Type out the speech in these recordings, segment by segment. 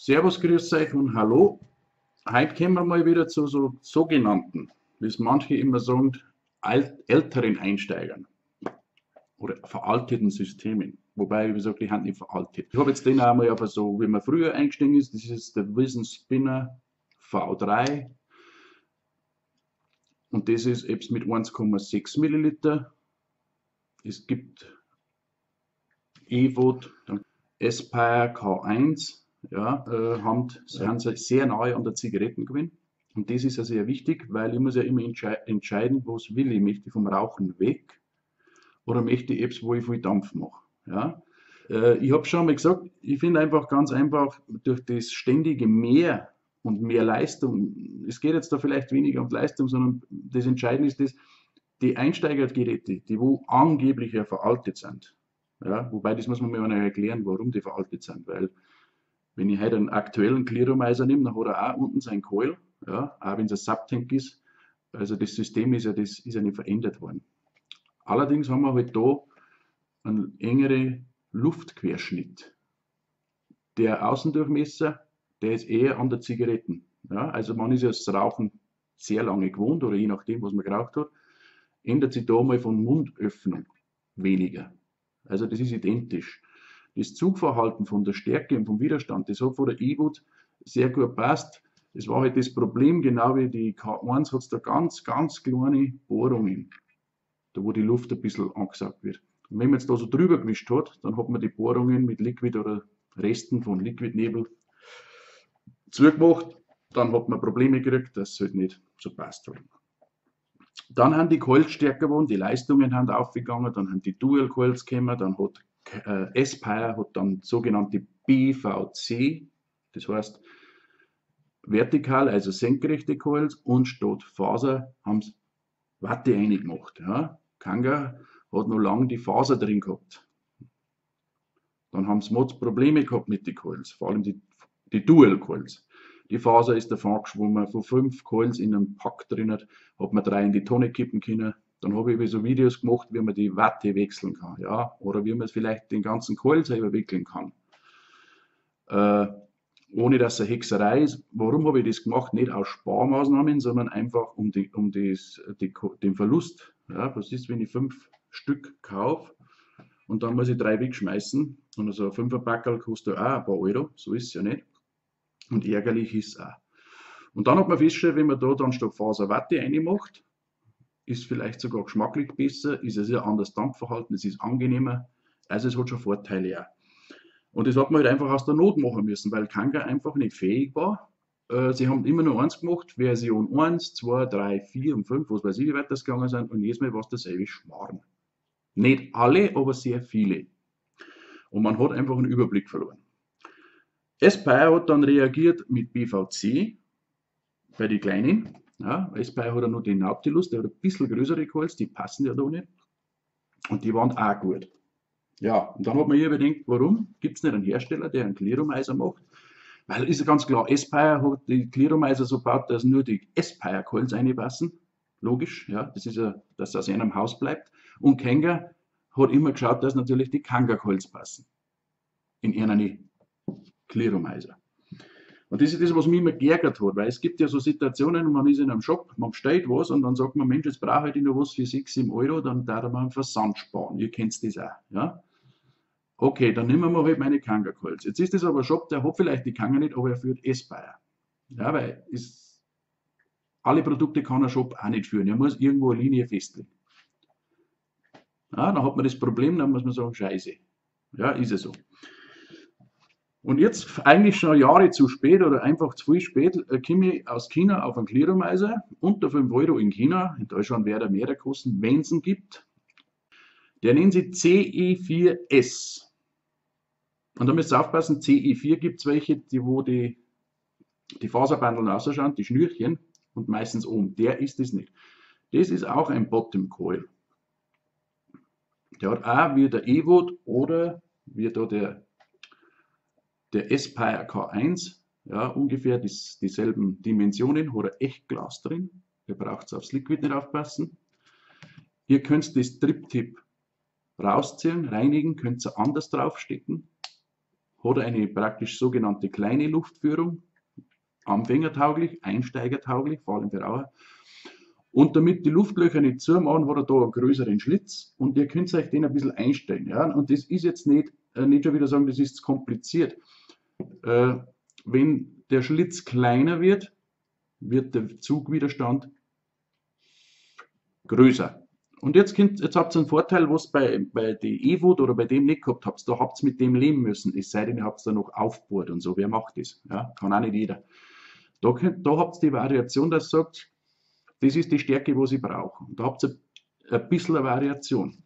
Servus, grüß euch und hallo. Heute kommen wir mal wieder zu so sogenannten, wie es manche immer sagen, älteren Einsteigern oder veralteten Systemen. Wobei, ich sage, die sind nicht veraltet. Ich habe jetzt den auch mal auf so, wie man früher eingestiegen ist, das ist der Vision Spinner V3 und das ist eben mit 1,6 Milliliter. Es gibt EVOD, Aspire K1. Ja, sind sie sehr nahe an der Zigaretten gewesen. Und das ist ja sehr wichtig, weil ich muss ja immer entscheiden, was will ich. Möchte ich vom Rauchen weg oder möchte ich etwas, wo ich viel Dampf mache. Ja? Ich habe schon mal gesagt, ich finde einfach ganz einfach, durch das ständige Mehr und mehr Leistung, es geht jetzt da vielleicht weniger um Leistung, sondern das Entscheidende ist das, die Einsteigergeräte, die wo angeblich ja veraltet sind, ja, wobei das muss man mir auch noch erklären, warum die veraltet sind, weil wenn ich heute einen aktuellen Clearomizer nehme, dann hat er auch unten sein Coil, ja, auch wenn es ein Subtank ist. Also das System ist ja nicht verändert worden. Allerdings haben wir halt da einen engeren Luftquerschnitt. Der Außendurchmesser, der ist eher an der Zigaretten. Ja, also man ist ja das Rauchen sehr lange gewohnt oder je nachdem, was man geraucht hat, ändert sich da mal von Mundöffnung weniger. Also das ist identisch. Das Zugverhalten von der Stärke und vom Widerstand, das hat von der EVOD sehr gut passt. Das war halt das Problem, genau wie die K1 hat es da ganz kleine Bohrungen, da wo die Luft ein bisschen angesaugt wird. Und wenn man jetzt da so drüber gewischt hat, dann hat man die Bohrungen mit Liquid oder Resten von Liquidnebel zugemacht, dann hat man Probleme gekriegt, dass es halt nicht so passt hat. Dann haben die Coils stärker geworden, die Leistungen haben aufgegangen, dann haben die Dual Coils gekommen, dann hat Aspire hat dann sogenannte BVC, das heißt vertikal, also senkrechte Coils, und statt Faser haben sie Watte reingemacht. Ja. Kanga hat noch lange die Faser drin gehabt. Dann haben sie Mods Probleme gehabt mit den Coils, vor allem die Dual Coils. Die Faser ist davon geschwommen, von 5 Coils in einem Pack drin hat man 3 in die Tonne kippen können. Dann habe ich so Videos gemacht, wie man die Watte wechseln kann, ja, oder wie man vielleicht den ganzen Coil selber wickeln kann. Ohne dass es eine Hexerei ist. Warum habe ich das gemacht? Nicht aus Sparmaßnahmen, sondern einfach um den Verlust. Ja, was ist, wenn ich 5 Stück kaufe und dann muss ich 3 wegschmeißen und also ein 5er-Packerl kostet auch ein paar Euro, so ist es ja nicht. Und ärgerlich ist es auch. Und dann hat man festgestellt, wenn man da dann statt Faser Watte reinmacht, ist vielleicht sogar geschmacklich besser, ist es ja anders Dampfverhalten, es ist angenehmer, also es hat schon Vorteile auch. Und das hat man halt einfach aus der Not machen müssen, weil Kanga einfach nicht fähig war. Sie haben immer nur eins gemacht, Version 1, 2, 3, 4 und 5, was weiß ich, wie weit das gegangen sind, und jedes Mal war es dasselbe Schmarrn. Nicht alle, aber sehr viele. Und man hat einfach einen Überblick verloren. Aspire hat dann reagiert mit BVC bei den kleinen. Ja, Aspire hat ja nur den Nautilus, der hat ein bisschen größere Coils, die passen ja da nicht. Und die waren auch gut. Ja, und dann hat man hier überlegt, warum gibt es nicht einen Hersteller, der einen Clearomizer macht? Weil ist ja ganz klar, Aspire hat die Clearomizer so gebaut, dass nur die Aspire Coils reinpassen. Logisch, ja, das ist ja, dass das in einem Haus bleibt. Und Kanga hat immer geschaut, dass natürlich die Kanga Coils passen. In ihren Clearomizer. Und das ist das, was mich immer geärgert hat, weil es gibt ja so Situationen, man ist in einem Shop, man bestellt was und dann sagt man, Mensch, jetzt brauche ich noch was für 6, 7 Euro, dann darf man einen Versand sparen. Ihr kennt das auch. Ja? Okay, dann nehmen wir halt meine Kanga Coils. Jetzt ist das aber ein Shop, der hat vielleicht die Kanga nicht, aber er führt Aspire. Ja, weil alle Produkte kann ein Shop auch nicht führen. Er muss irgendwo eine Linie festlegen. Ja, dann hat man das Problem, dann muss man sagen, scheiße. Ja, ist es so. Und jetzt, eigentlich schon Jahre zu spät oder einfach zu viel spät, komme ich aus China auf einen Clearomizer, unter 5 Euro in China, in Deutschland wäre der mehr kosten, wenn es ihn gibt. Der nennt sich CE4S. Und da müsst ihr aufpassen, CE4 gibt es welche, wo die Faserbandeln ausschauen, die Schnürchen, und meistens oben. Der ist es nicht. Das ist auch ein Bottom Coil. Der hat auch wie der EVOD oder wie da der Aspire K1, ja, ungefähr dieselben Dimensionen, hat er echt Glas drin. Ihr braucht aufs Liquid nicht aufpassen. Ihr könnt das Trip-Tip rausziehen, reinigen, könnt ihr anders draufstecken. hat eine praktisch sogenannte kleine Luftführung, anfängertauglich, einsteigertauglich, vor allem für Raucher. Und damit die Luftlöcher nicht zumachen, hat er da einen größeren Schlitz und ihr könnt euch den ein bisschen einstellen. Ja? Und das ist jetzt nicht schon wieder sagen, das ist kompliziert. Wenn der Schlitz kleiner wird, wird der Zugwiderstand größer. Und jetzt habt ihr einen Vorteil, was bei der E-Wood oder bei dem nicht gehabt habt. Da habt ihr mit dem leben müssen, es sei denn, ihr habt es da noch aufgebohrt und so. Wer macht das? Ja? Kann auch nicht jeder. Da habt ihr die Variation, dass ihr sagt, das ist die Stärke, die ich brauche. Und da habt ihr ein bisschen eine Variation.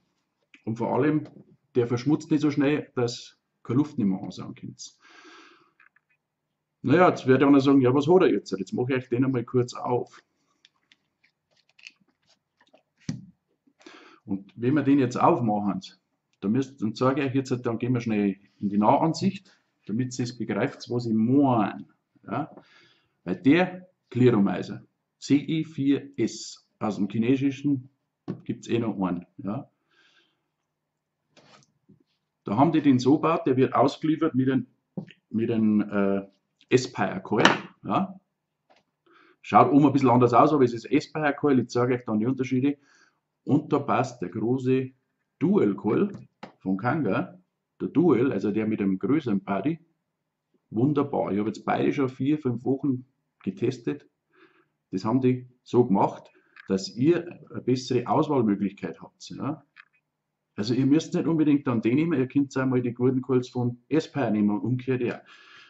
Und vor allem, der verschmutzt nicht so schnell, dass keine Luft nicht mehr ansaugen könnt. Naja, jetzt werde ich einer sagen, ja, was hat er jetzt? Jetzt mache ich euch den einmal kurz auf. Und wenn wir den jetzt aufmachen, dann sage ich euch jetzt, dann gehen wir schnell in die Nahansicht, damit ihr es begreift, was ich meine. Ja? Bei der Clearomizer CE4S aus dem Chinesischen gibt es eh noch einen. Ja? Da haben die den so gebaut, der wird ausgeliefert mit einem Aspire Coil. Ja? Schaut oben ein bisschen anders aus, aber es ist Aspire Coil, ich zeige euch dann die Unterschiede. Und da passt der große Dual Coil von Kanga, der Dual, also der mit einem größeren Body, wunderbar. Ich habe jetzt beide schon 4-5 Wochen getestet. Das haben die so gemacht, dass ihr eine bessere Auswahlmöglichkeit habt. Ja? Also ihr müsst nicht unbedingt dann den nehmen, ihr könnt einmal die guten Coils von Aspire nehmen und umgekehrt ja.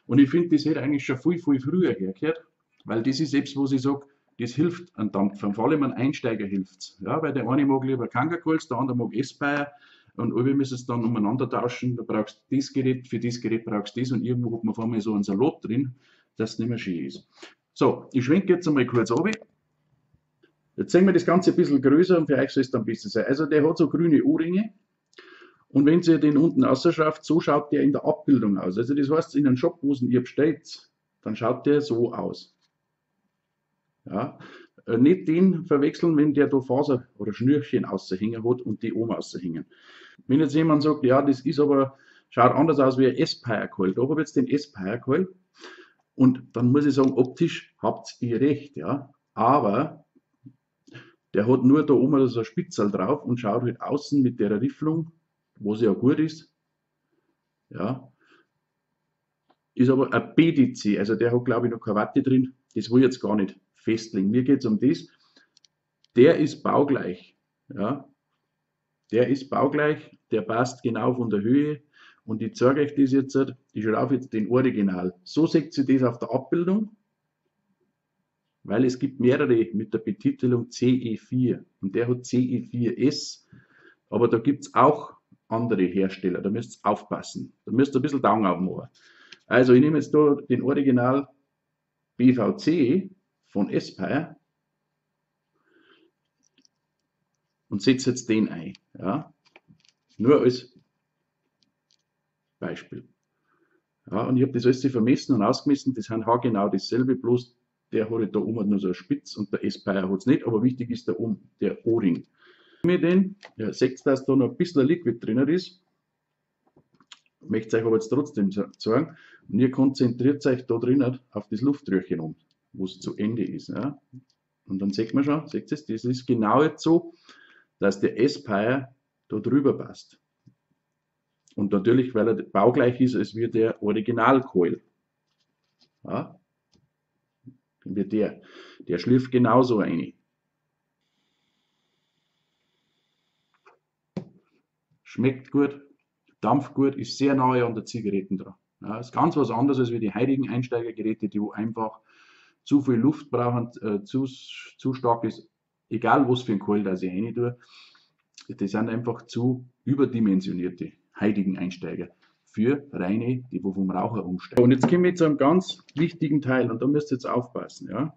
Und ich finde, das hätte eigentlich schon viel früher hergehört, weil das ist selbst, wo ich sage, das hilft an Dampfern, vor allem an Einsteiger hilft es. Ja, weil der eine mag lieber Kanga Coils, der andere mag Aspire und alle müssen es dann umeinander tauschen. Da brauchst du das Gerät, für das Gerät brauchst du das und irgendwo hat man vor allem so einen Salat drin, dass es nicht mehr schön ist. So, ich schwenke jetzt einmal kurz runter. Jetzt sehen wir das Ganze ein bisschen größer und für euch soll es dann besser sein. Also der hat so grüne Ohrringe und wenn ihr den unten rausschraubt, so schaut der in der Abbildung aus. Also das heißt, in einem Shop, wo ihr bestellt, dann schaut der so aus. Ja, nicht den verwechseln, wenn der da Faser oder Schnürchen außerhängen hat und die oben außerhängen. Wenn jetzt jemand sagt, ja, das ist aber, schaut anders aus wie ein Aspire Coil, da habe ich jetzt den Aspire Coil und dann muss ich sagen, optisch habt ihr recht, ja, aber der hat nur da oben so ein Spitzel drauf und schaut halt außen mit der Rifflung, was ja gut ist, ja, ist aber ein BDC, also der hat glaube ich noch keine Watte drin, das will ich jetzt gar nicht festlegen. Mir geht es um das, der ist baugleich. Ja? Der ist baugleich, der passt genau von der Höhe und ich zeige euch das jetzt, ich schraube jetzt den Original. So seht ihr das auf der Abbildung, weil es gibt mehrere mit der Betitelung CE4 und der hat CE4S, aber da gibt es auch andere Hersteller, da müsst ihr aufpassen, da müsst ihr ein bisschen Daumen aufmachen. Also ich nehme jetzt da den Original BVC von Aspire und setze jetzt den ein. Ja? Nur als Beispiel. Ja, und ich habe das alles vermessen und ausgemessen, das sind haargenau dasselbe, bloß der hat da oben nur so eine Spitz und der Aspire hat es nicht, aber wichtig ist da oben der O-Ring. Wenn ich den, ja, seht, dass da noch ein bisschen Liquid drin ist, möchte ich euch aber jetzt trotzdem sagen, und ihr konzentriert euch da drinnen auf das Luftröhrchen um, wo es zu Ende ist. Ja? Und dann sieht man schon, seht ihr, das ist genau jetzt so, dass der Aspire da drüber passt. Und natürlich, weil er baugleich ist, als wie der Original Coil. Ja? Wie der schlürft genauso rein. Schmeckt gut, dampft gut, ist sehr nahe an der Zigaretten dran. Ja, ist ganz was anderes als wie die heutigen Einsteigergeräte, die einfach zu viel Luft brauchen, zu stark ist, egal was für ein Coil da ich rein tue. Die sind einfach zu überdimensionierte heutigen Einsteiger für reine, die vom Raucher umsteigen. Und jetzt kommen wir zu einem ganz wichtigen Teil und da müsst ihr jetzt aufpassen. Ja?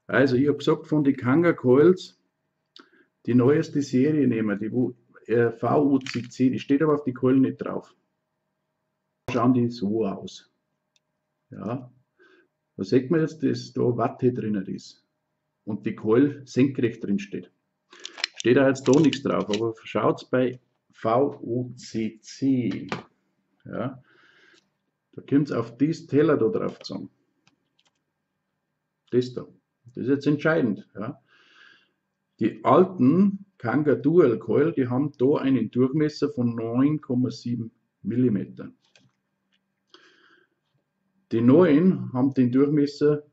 Also ich habe gesagt, von den Kanga Coils die neueste Serie nehmen, die VUCC, die steht aber auf die Coil nicht drauf. Schauen die so aus. Ja? Da sieht man jetzt, dass da Watte drin ist und die Coil senkrecht drin steht. Steht da jetzt da nichts drauf, aber schaut bei VUCC. Ja, kommt es auf dieses Teller da drauf zusammen. Das da. Das ist jetzt entscheidend. Ja. Die alten Kanga Dual Coil, die haben da einen Durchmesser von 9,7 mm. Die neuen haben den Durchmesser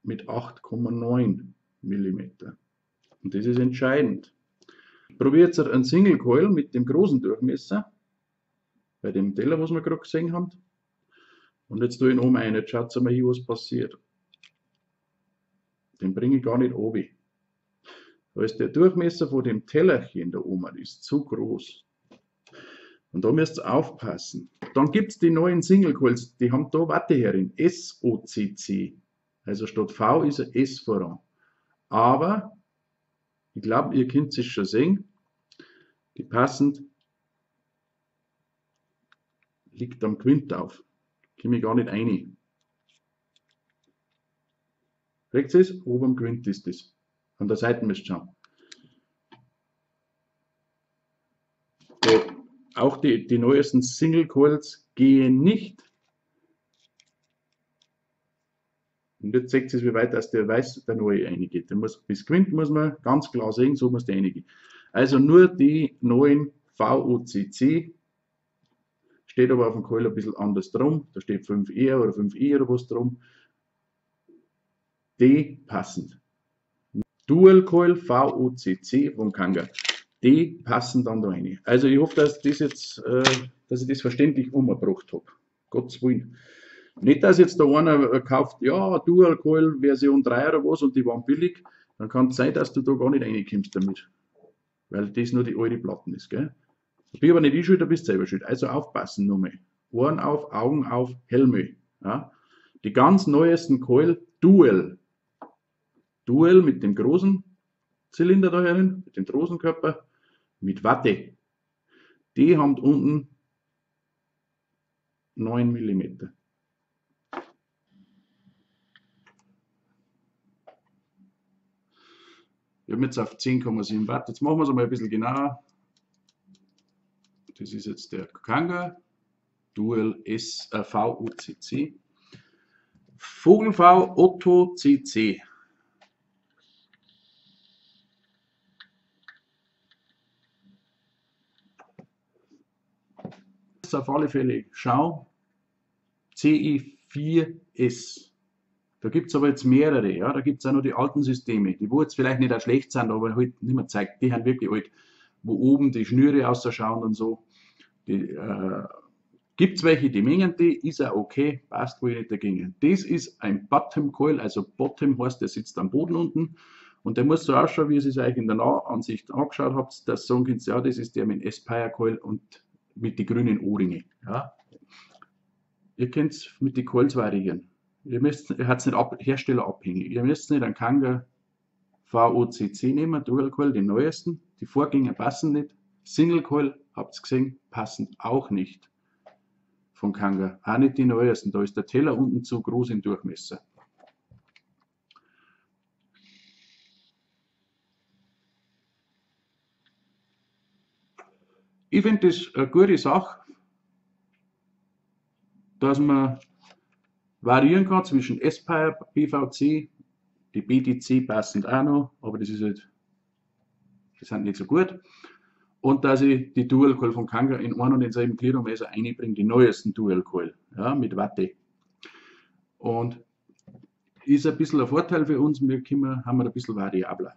mit 8,9 mm. Und das ist entscheidend. Probiert jetzt einen Single Coil mit dem großen Durchmesser, bei dem Teller, was wir gerade gesehen haben. Und jetzt tue ich ihn um ein, jetzt schaut mal hier, was passiert. Den bringe ich gar nicht oben. Da ist der Durchmesser von dem Tellerchen da oben ist zu groß. Und da müsst ihr aufpassen. Dann gibt es die neuen Single Coils, die haben da Wattehering, SOCC. Also statt V ist ein S voran. Aber, ich glaube, ihr könnt es schon sehen, die passen, liegt am Quint auf. Komme ich gar nicht rein. Rechts ist, oben am Quint ist das. An der Seite müsst ihr schauen. Auch die neuesten Single Coils gehen nicht. Und jetzt seht ihr, wie weit dass der weiß, der neue reingeht. Bis Quint muss man ganz klar sehen, so muss der reingehen. Also nur die neuen VOCC, steht aber auf dem Coil ein bisschen anders drum. Da steht 5E oder 5i oder was drum. Die passen. Dual Coil VOCC von Kanga. Die passen dann da rein. Also ich hoffe, dass das jetzt, dass ich das verständlich umgebracht habe. Gottes Willen. Nicht, dass jetzt da einer kauft, ja, Dual Coil Version 3 oder was und die waren billig, dann kann es sein, dass du da gar nicht reinkommst damit. Weil das nur die alte Platten ist, gell? Ich bin aber nicht ich schuld, du bist selber schuld. Also aufpassen nochmal. Ohren auf, Augen auf, Helme. Ja? Die ganz neuesten Coil Dual. Dual mit dem großen Zylinder da herin, mit dem großen Körper, mit Watte. Die haben unten 9 mm. Wir haben jetzt auf 10,7 Watt. Jetzt machen wir es einmal ein bisschen genauer. Das ist jetzt der Kanga Dual VOCC. Vogel V Otto CC. Auf alle Fälle schau. CE4S. Da gibt es aber jetzt mehrere, ja. Da gibt es auch noch die alten Systeme, die wo jetzt vielleicht nicht auch schlecht sind, aber halt nicht mehr zeigt. Die haben wirklich alt, wo oben die Schnüre ausschauen und so. Gibt es welche, die mengen die, ist auch okay, passt wohl nicht dagegen. Das ist ein Bottom Coil, also Bottom heißt, der sitzt am Boden unten und der muss so ausschauen, wie ihr es euch in der Nahansicht angeschaut habt, dass sagen könnt, ja, das ist der mit Aspire Coil und mit den grünen Ohrringe. Ja. Ihr könnt es mit den Coils variieren. Ihr habt es nicht herstellerabhängig. Ihr müsst nicht einen Kanga VOCC nehmen, Dual Coil, den neuesten. Die Vorgänger passen nicht. Single Coil, habt ihr gesehen, passen auch nicht von Kanga. Auch nicht die neuesten. Da ist der Teller unten zu groß im Durchmesser. Ich finde das eine gute Sache, dass man variieren kann zwischen Aspire, PVC, die BTC passend auch noch, aber das ist halt, die sind nicht so gut. Und dass ich die Dual Coil von Kanga in einen und denselben Gliedermesser einbringe, die neuesten Dual Coil, ja, mit Watte. Und ist ein bisschen ein Vorteil für uns, haben wir ein bisschen variabler.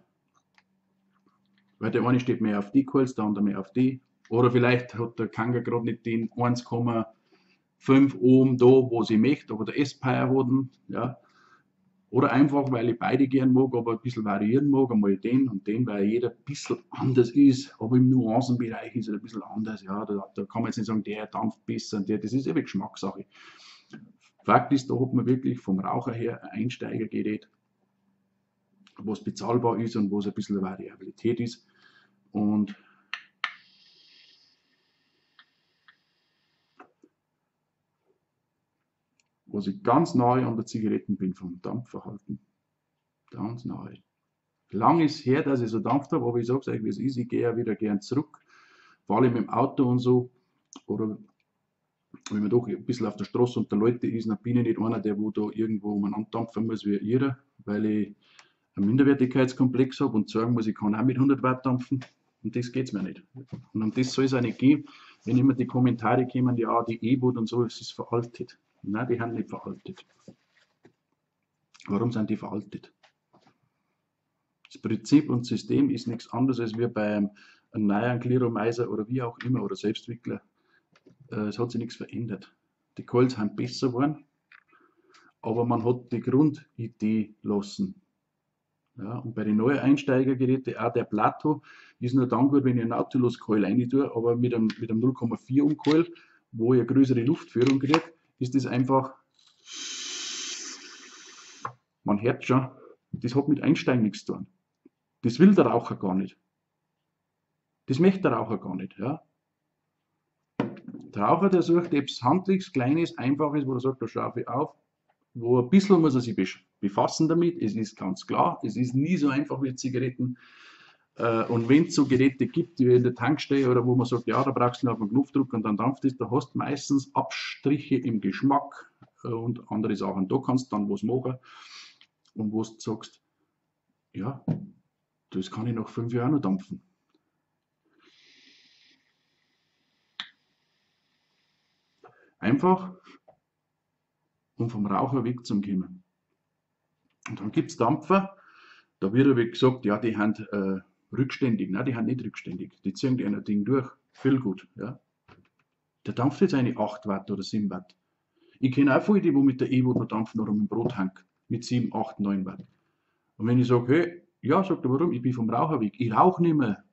Weil der eine steht mehr auf die Coils, der andere mehr auf die. Oder vielleicht hat der Kanga gerade nicht den 1,5 Ohm da, wo sie möchte, aber der Aspire hat, ja. Oder einfach, weil ich beide gern mag, aber ein bisschen variieren mag, einmal den und den, weil jeder ein bisschen anders ist, aber im Nuancenbereich ist er ein bisschen anders. Ja, da kann man jetzt nicht sagen, der dampft besser und der, das ist eben Geschmackssache. Fakt ist, da hat man wirklich vom Raucher her ein Einsteigergerät, was bezahlbar ist und wo es ein bisschen Variabilität ist. Und wo ich ganz nahe an der Zigaretten bin vom Dampfverhalten. Ganz nahe. Lang ist her, dass ich so dampft habe, aber ich sage es euch, wie es ist, ich gehe ja wieder gern zurück, vor allem im Auto und so, oder wenn man doch ein bisschen auf der Straße unter Leute ist, dann bin ich nicht einer, der wo da irgendwo umeinander dampfen muss wie ihr, weil ich einen Minderwertigkeitskomplex habe und sagen muss, ich kann auch mit 100 Watt dampfen. Und das geht es mir nicht. Und um das soll es auch nicht gehen, wenn immer die Kommentare kommen, ja, die E-Boot und so, es ist veraltet. Nein, die sind nicht veraltet. Warum sind die veraltet? Das Prinzip und System ist nichts anderes als wir beim neuen Clearomizer oder wie auch immer oder Selbstwickler. Es hat sich nichts verändert. Die Coils sind besser geworden, aber man hat die Grundidee lassen. Ja, und bei den neuen Einsteigergeräten, auch der Plato, ist nur dann gut, wenn ich einen Nautilus-Coil rein tue, aber mit einem 0,4 Coil, wo ich eine größere Luftführung kriege, ist das einfach, man hört schon, das hat mit Einsteigen nichts zu tun. Das will der Raucher gar nicht. Das möchte der Raucher gar nicht. Ja. Der Raucher, der sucht etwas Handliches, Kleines, Einfaches, wo er sagt, da schraube ich auf, wo ein bisschen muss er sich befassen damit. Es ist ganz klar, es ist nie so einfach wie Zigaretten. Und wenn es so Geräte gibt, wie in der Tankstelle oder wo man sagt, ja, da brauchst du nur auf den Knopfdruck und dann dampft es, da hast du meistens Abstriche im Geschmack und andere Sachen. Da kannst du dann was machen und wo du sagst, ja, das kann ich nach 5 Jahren noch dampfen. Einfach, um vom Raucher wegzukommen. Und dann gibt es Dampfer, da wird aber gesagt, ja, die haben rückständig. Nein, die haben nicht rückständig. Die ziehen ein Ding durch. Viel gut. Ja. Der dampft jetzt eine 8 Watt oder 7 Watt. Ich kenne auch viele, die mit der E-Boot noch dampfen oder mit dem Brothang mit 7, 8, 9 Watt. Und wenn ich sage, hey, ja, sagt er, warum? Ich bin vom Raucher weg. Ich rauche nicht mehr.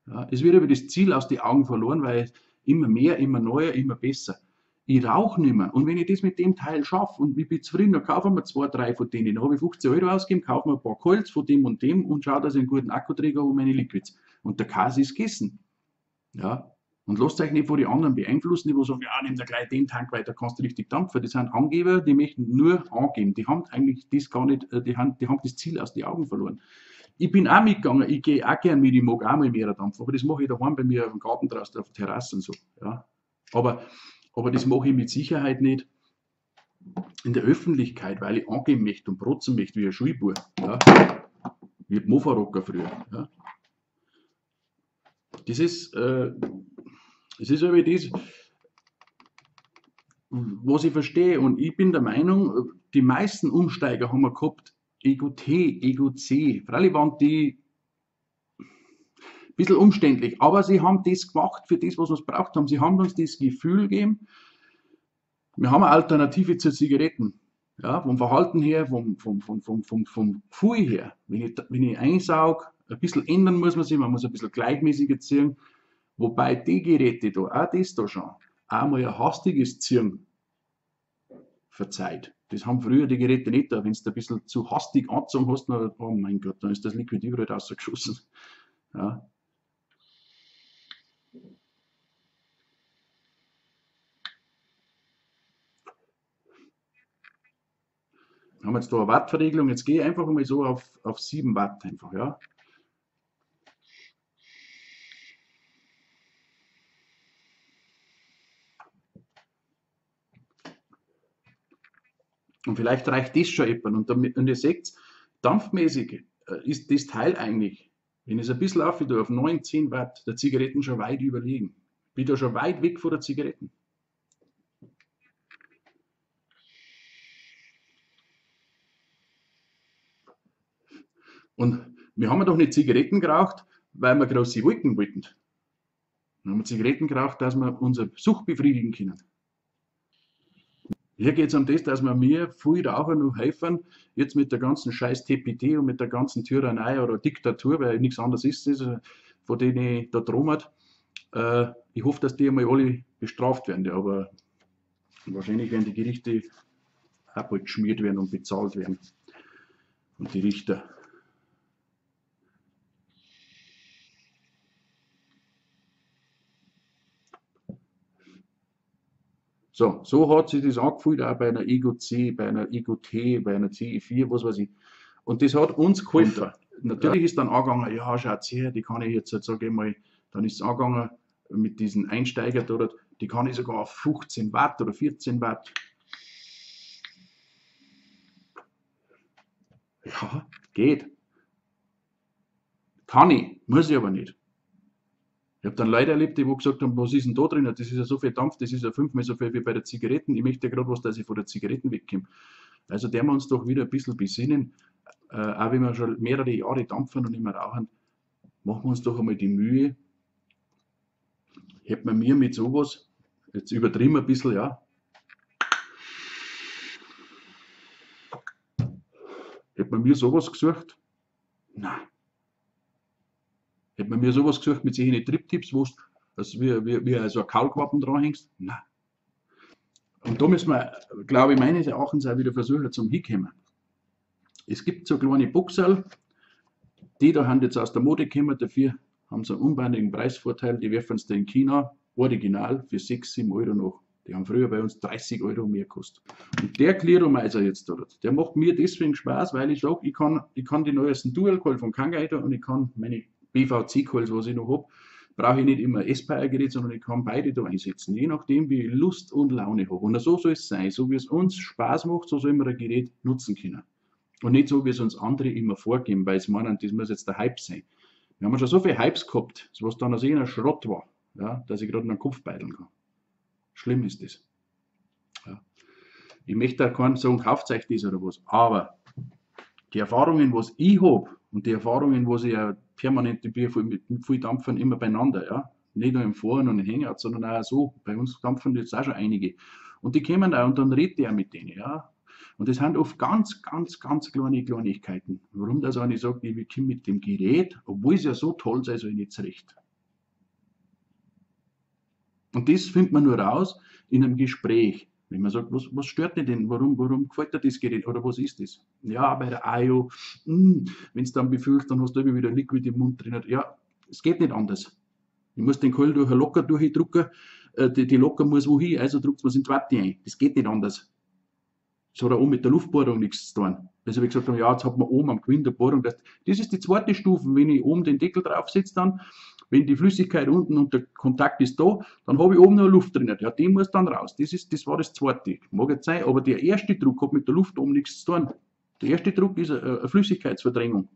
Ja, es wird aber das Ziel aus den Augen verloren, weil immer mehr, immer neuer, immer besser. Ich rauche nicht mehr. Und wenn ich das mit dem Teil schaffe und ich bin zufrieden, dann kaufen wir 2, 3 von denen. Dann habe ich 15 Euro ausgegeben, kaufe mir ein paar Coils von dem und schaue, dass ich einen guten Akkuträger habe und meine Liquids. Und der Käse ist gegessen. Ja. Und lasst euch nicht von den anderen beeinflussen, die sagen, ja, nimm da gleich den Tank weiter, kannst du richtig dampfen. Das sind Angeber, die möchten nur angeben. Die haben eigentlich das gar nicht, die haben das Ziel aus den Augen verloren. Ich bin auch mitgegangen, ich gehe auch gern mit, ich mag auch mal mehr dampfen, aber das mache ich daheim bei mir auf dem Garten draußen auf der Terrasse und so. Ja. Aber das mache ich mit Sicherheit nicht in der Öffentlichkeit, weil ich angeben möchte und protzen möchte wie ein Schulbub. Ja. Wie ein Mofa-Rocker früher. Ja. Das ist aber das, was ich verstehe. Und ich bin der Meinung, die meisten Umsteiger haben wir gehabt, Ego T, Ego C. Freilich waren die ein bisschen umständlich, aber sie haben das gemacht für das, was wir braucht haben. Sie haben uns das Gefühl gegeben, wir haben eine Alternative zu Zigaretten. Ja, vom Verhalten her, vom Gefühl her. Wenn ich einsauge, ein bisschen ändern muss man sich, man muss ein bisschen gleichmäßiger ziehen. Wobei die Geräte da, auch das da schon, einmal ein hastiges Ziehen verzeiht. Das haben früher die Geräte nicht da. Wenn du ein bisschen zu hastig angezogen hast, dann, oh mein Gott, dann ist das Liquid überall rausgeschossen. Ja. Wir haben jetzt da eine Wattverregelung. Jetzt gehe ich einfach mal so auf 7 Watt einfach, ja. Und vielleicht reicht das schon etwa. Und ihr seht, dampfmäßig ist das Teil eigentlich, wenn ich es ein bisschen auf 9, 10 Watt, der Zigaretten schon weit überlegen. Bin da schon weit weg von der Zigaretten. Und wir haben doch nicht Zigaretten geraucht, weil wir große Wolken wollten. Wir haben Zigaretten geraucht, dass wir unsere Sucht befriedigen können. Hier geht es um das, dass wir mir viel Raucher noch helfen, jetzt mit der ganzen scheiß TPT und mit der ganzen Tyrannei oder Diktatur, weil nichts anderes ist es, von denen ich da droht. Ich hoffe, dass die einmal alle bestraft werden, aber wahrscheinlich werden die Gerichte auch bald geschmiert werden und bezahlt werden. Und die Richter. So hat sich das angefühlt, auch bei einer Ego C, bei einer Ego T, bei einer CE4, was weiß ich. Und das hat uns geholfen. Natürlich ist dann angegangen, ja, schaut her, die kann ich jetzt, sage ich mal, dann ist es angegangen mit diesen Einsteigern dort, Die kann ich sogar auf 15 Watt oder 14 Watt. Ja, geht. Kann ich, muss ich aber nicht. Ich habe dann Leute erlebt, die gesagt haben, was ist denn da drin? Das ist ja so viel Dampf, das ist ja 5-mal so viel wie bei der Zigaretten. Ich möchte ja gerade was, dass ich von der Zigaretten wegkomme. Also der wir uns doch wieder ein bisschen besinnen, auch wenn wir schon mehrere Jahre dampfen und nicht mehr rauchen, machen wir uns doch einmal die Mühe, hätte man mir mit sowas, jetzt übertrieben ein bisschen, ja, hätte man mir sowas gesucht? Nein. Hätte man mir sowas gesucht mit solchen Triptipps, wo du wie so ein Kaulquappen dranhängst? Nein. Und da müssen wir, glaube ich, meines Erachtens auch wieder versuchen zum Hinkommen. Es gibt so kleine Buchsel, die da haben jetzt aus der Mode gekommen, dafür haben sie einen unbandigen Preisvorteil, die werfen es in China original für 6, 7 Euro noch. Die haben früher bei uns 30 Euro mehr gekostet. Und der Clearomizer jetzt dort, der macht mir deswegen Spaß, weil ich sage, ich kann die neuesten Dual-Coil von Kangaida und ich kann meine BVC-Coils, was ich noch habe, brauche ich nicht immer ein Aspire-Gerät, sondern ich kann beide da einsetzen, je nachdem, wie ich Lust und Laune habe. Und so soll es sein, so wie es uns Spaß macht, so soll man ein Gerät nutzen können. Und nicht so, wie es uns andere immer vorgeben, weil sie meinen, das muss jetzt der Hype sein. Wir haben schon so viele Hypes gehabt, was dann aus jener Schrott war, ja, dass ich gerade in den Kopf beideln kann. Schlimm ist das. Ja. Ich möchte da keinen sagen, kauft euch das oder was, aber die Erfahrungen, was ich habe und die Erfahrungen, was ich ja permanent mit viel Dampfen immer beieinander, ja, nicht nur im Foren und im Hangout, sondern auch so, bei uns dampfen jetzt auch schon einige. Und die kommen da und dann redet der mit denen, ja. Und das sind oft ganz, ganz, ganz kleine Kleinigkeiten. Warum das eine sagt, ich komme mit dem Gerät, obwohl es ja so toll sei, soll ich nicht zurecht. Und das findet man nur raus in einem Gespräch. Wenn man sagt, was stört dich denn? Warum gefällt dir das Gerät? Oder was ist das? Ja, bei der IO, wenn es dann befühlst, dann hast du immer wieder Liquid im Mund drin. Ja, es geht nicht anders. Ich muss den Keul durch locker durchdrücken, die locker muss wohin, also drückt man es in die Watte ein. Das geht nicht anders. Das hat auch mit der Luftbohrung nichts zu tun. Also wie gesagt, ja, jetzt hat man oben am Gewinn der Bohrung, das ist die zweite Stufe, wenn ich oben den Deckel draufsetze dann, wenn die Flüssigkeit unten und der Kontakt ist da, dann habe ich oben noch Luft drin. Ja, die muss dann raus. Das war das zweite. Mag jetzt sein, aber der erste Druck hat mit der Luft oben nichts zu tun. Der erste Druck ist eine Flüssigkeitsverdrängung.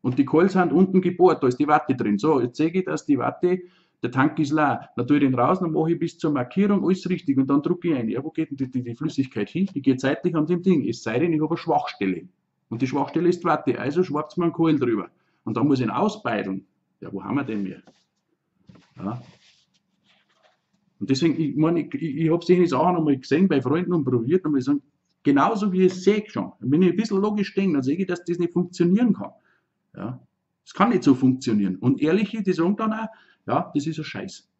Und die Coils sind unten gebohrt, da ist die Watte drin. So, jetzt sehe ich, dass die Watte, der Tank ist leer. Dann tue ich den raus, dann mache ich bis zur Markierung alles richtig und dann drücke ich ein. Ja, wo geht denn die Flüssigkeit hin? Die geht seitlich an dem Ding. Es sei denn, ich habe eine Schwachstelle. Und die Schwachstelle ist die Watte, also schwarzt man einen Coil drüber. Und dann muss ich ihn ausbeideln. Ja, wo haben wir den mehr? Ja. Und deswegen, ich habe solche Sachen einmal gesehen bei Freunden und probiert und ich sage, genauso wie ich es sehe schon. Wenn ich ein bisschen logisch denke, dann sehe ich, dass das nicht funktionieren kann. Ja. Es kann nicht so funktionieren. Und Ehrliche, die sagen dann auch, ja, das ist ein Scheiß.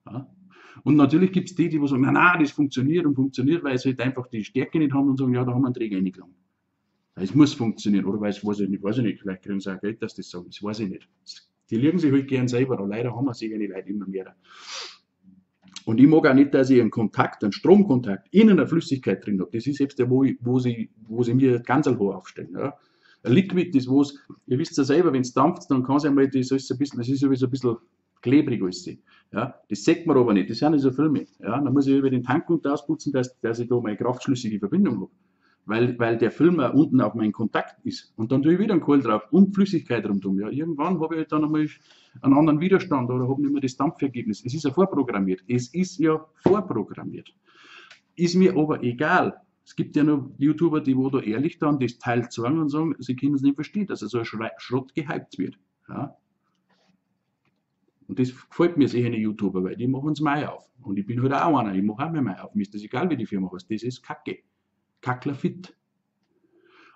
Ja. Und natürlich gibt es die sagen, nein, das funktioniert und funktioniert, weil sie halt einfach die Stärke nicht haben und sagen, ja, da haben wir einen Träger reingelangt. Es muss funktionieren, oder weiß ich nicht, vielleicht kriegen sie auch Geld, dass das sagen, das weiß ich nicht. Die liegen sich halt gern selber, aber leider haben wir solche Leute immer mehr. Und ich mag auch nicht, dass ich einen Kontakt, einen Stromkontakt in einer Flüssigkeit drin habe. Das ist selbst der, wo sie mir ganz hoch aufstellen. Ja. Ein Liquid ist was, ihr wisst ja selber, wenn es dampft, dann kann es einmal, das ist sowieso ein bisschen klebrig alles. Ja. Das sieht man aber nicht, das sind so Filme. Ja. Dann muss ich über den Tank und ausputzen, dass ich da meine kraftschlüssige Verbindung habe. Weil der Film unten auf meinen Kontakt ist. Und dann tue ich wieder einen Kohl drauf und Flüssigkeit rundum. Ja, irgendwann habe ich dann einmal einen anderen Widerstand oder habe nicht mehr das Dampfergebnis. Es ist ja vorprogrammiert. Es ist ja vorprogrammiert. Ist mir aber egal. Es gibt ja noch YouTuber, die wo da ehrlich dann das Teil zeigen und sagen, sie können es nicht verstehen, dass so ein Schrott gehypt wird. Ja. Und das gefällt mir solche YouTuber, weil die machen es Mai auf. Und ich bin halt auch einer, ich mache auch Mai auf. Mir ist das egal, wie die Firma heißt. Das ist Kacke. Kackler fit.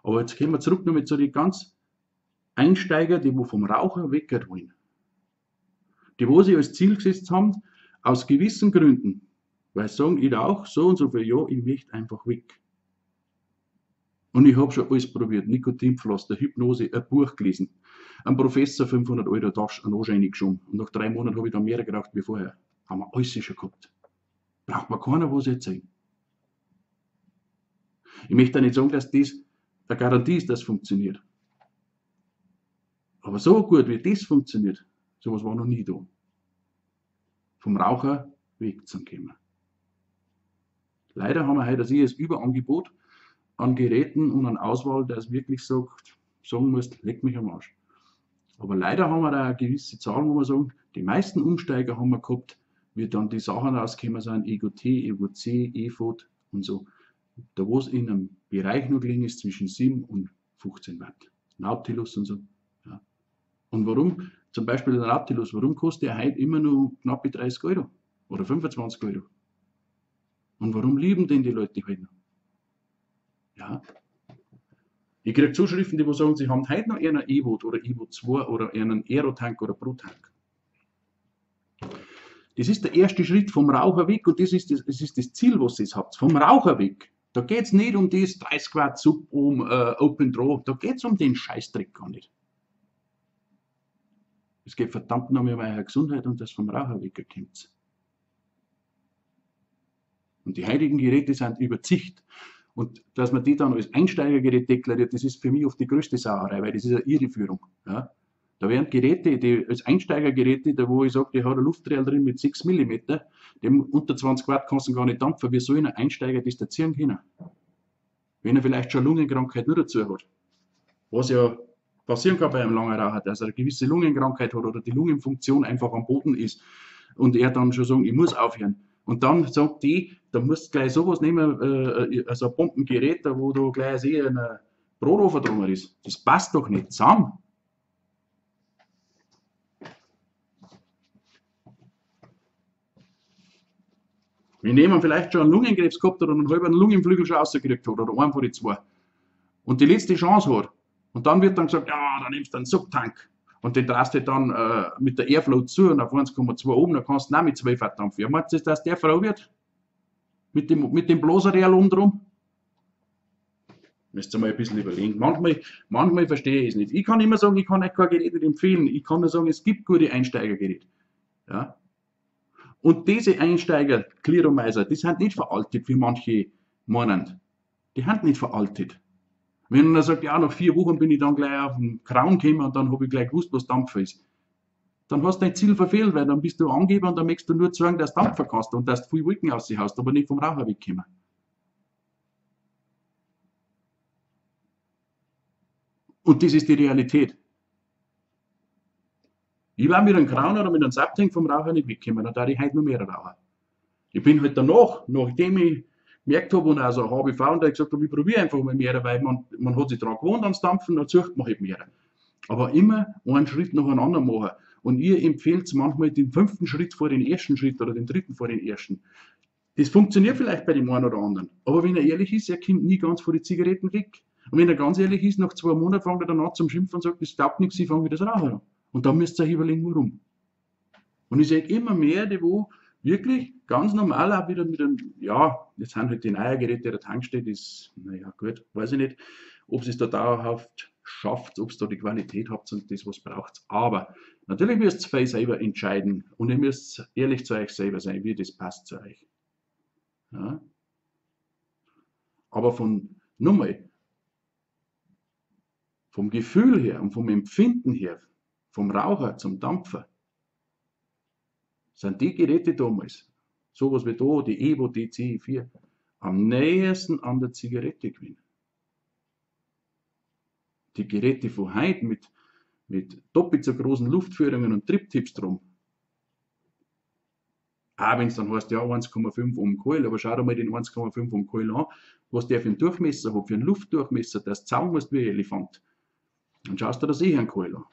Aber jetzt gehen wir zurück noch mit so die ganz Einsteiger, die wo vom Rauchen weggehen wollen. Die wo sich als Ziel gesetzt haben, aus gewissen Gründen, weil sie sagen, ich rauche so und so viel Jahr, ich möchte einfach weg. Und ich habe schon alles probiert, Nikotinpflaster, Hypnose, ein Buch gelesen, ein Professor 500 Euro Tasche, einen Anschein geschoben. Und nach 3 Monaten habe ich dann mehr geraucht wie vorher. Haben wir alles schon gehabt. Braucht mir keiner was erzählen. Ich möchte nicht sagen, dass das eine Garantie ist, dass es funktioniert. Aber so gut wie das funktioniert, sowas war noch nie da. vom Raucher wegzukommen. Leider haben wir heute ein Überangebot an Geräten und an Auswahl, der es wirklich sagt, sagen muss, leck mich am Arsch. Aber leider haben wir da eine gewisse Zahl, wo wir sagen, die meisten Umsteiger haben wir gehabt, wie dann die Sachen rausgekommen sind, Ego T, Ego C, E-Food und so. Da wo es in einem Bereich nur gelegen ist zwischen 7 und 15 Watt. Nautilus und so. Ja. Und warum, zum Beispiel der Nautilus, warum kostet der heute immer nur knapp 30 Euro oder 25 Euro? Und warum lieben den die Leute heute noch? Ja. Ich kriege Zuschriften, die sagen, sie haben heute noch einen E-Vote oder Evo 2 oder einen Aerotank oder Pro-Tank. Das ist der erste Schritt vom Raucher weg und das ist das Ziel, was ihr habt. Vom Raucher weg. Da geht es nicht um das 30 Watt Sub Open Draw. Da geht es um den Scheißdreck gar nicht. Es geht verdammt nochmal um eure Gesundheit und das vom Raucher wegkommt. Und die heutigen Geräte sind überzicht. Und dass man die dann als Einsteigergerät deklariert, das ist für mich oft die größte Sauerei, weil das ist eine Irreführung. Ja. Da werden Geräte, die als Einsteigergeräte, da wo ich sage, die hat ein Luftdreher drin mit 6 mm, dem unter 20 Watt kannst du gar nicht dampfen. Wie soll ein Einsteiger distanzieren können? Wenn er vielleicht schon Lungenkrankheit nur dazu hat. Was ja passieren kann bei einem langen Raucher, dass er eine gewisse Lungenkrankheit hat oder die Lungenfunktion einfach am Boden ist und er dann schon sagt, ich muss aufhören. Und dann sagt die, da musst du gleich sowas nehmen, also ein Bombengerät, wo du gleich ein Brotofen drunter ist. Das passt doch nicht zusammen. Wenn jemand vielleicht schon einen Lungenkrebs gehabt hat und einen halben Lungenflügel schon rausgekriegt hat, oder einen von den zwei, und die letzte Chance hat, und dann wird dann gesagt, ja, dann nimmst du einen Subtank. Und den drehst du dann mit der Airflow zu und auf 1,2 oben, dann kannst du auch mit 2 Watt dampfen. Ja, meinst du, dass der Frau wird? Mit dem Bloserreal um drum? Müsst ihr mal ein bisschen überlegen. Manchmal verstehe ich es nicht. Ich kann immer sagen, ich kann euch kein Gerät nicht empfehlen. Ich kann nur sagen, es gibt gute Einsteigergeräte. Ja? Und diese Einsteiger, Clearomizer, die sind nicht veraltet, wie manche meinen. Die sind nicht veraltet. Wenn er sagt, ja, nach 4 Wochen bin ich dann gleich auf den Kraun gekommen und dann habe ich gleich gewusst, was Dampfer ist, dann hast du dein Ziel verfehlt, weil dann bist du Angeber und dann möchtest du nur sagen, dass du Dampfer kannst und dass du viel Wolken aus sich hast, aber nicht vom Raucher wegkommen. Und das ist die Realität. Ich war mit einem Kraun oder mit einem Subtank vom Raucher nicht weggekommen, dann darf ich heute noch mehr rauchen. Ich bin halt danach, nachdem ich gemerkt habe und also HBV und da gesagt habe, ich probiere einfach mal mehr, weil man hat sich daran gewohnt ans Dampfen, dann sucht man halt mehr. Aber immer einen Schritt nach einem anderen machen. Und ihr empfehlt manchmal den 5. Schritt vor den ersten Schritt oder den 3. vor den ersten. Das funktioniert vielleicht bei dem einen oder anderen. Aber wenn er ehrlich ist, er kommt nie ganz vor die Zigaretten weg. Und wenn er ganz ehrlich ist, nach 2 Monaten fängt er dann an zum Schimpfen und sagt, das taugt nichts, ich fange wieder das Rauchen an. Und dann müsst ihr euch überlegen, warum. Und ich sehe immer mehr, die wo wirklich ganz normal auch wieder mit einem, ja, jetzt sind halt die neuen Geräte, der Tankstelle ist, naja, gut, weiß ich nicht, ob es da dauerhaft schafft, ob es da die Qualität habt und das, was braucht. Aber natürlich müsst ihr für euch selber entscheiden und ihr müsst ehrlich zu euch selber sein, wie das passt zu euch. Ja? Aber nochmal, vom Gefühl her und vom Empfinden her, vom Raucher zum Dampfer, sind die Geräte damals, sowas wie da, die Evo DC4, am nähersten an der Zigarette gewesen. Die Geräte von heute mit doppelt so großen Luftführungen und Triptipps drum. Auch wenn es dann heißt, ja, 1,5 um Keul, aber schau dir mal den 1,5 um Keul an, was der für einen Durchmesser hat, für einen Luftdurchmesser, der zaum musst wie ein Elefant. Dann schaust du das an Keul an.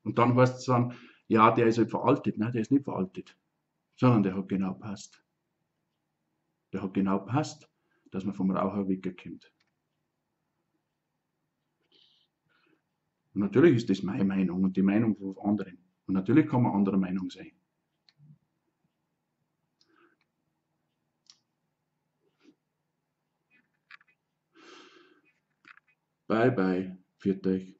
Und dann heißt es dann, ja, der ist halt veraltet. Nein, der ist nicht veraltet, sondern der hat genau passt. Der hat genau passt, dass man vom Raucher wegkommt. Und natürlich ist das meine Meinung und die Meinung von anderen. Und natürlich kann man anderer Meinung sein. Bye bye, pfiat euch.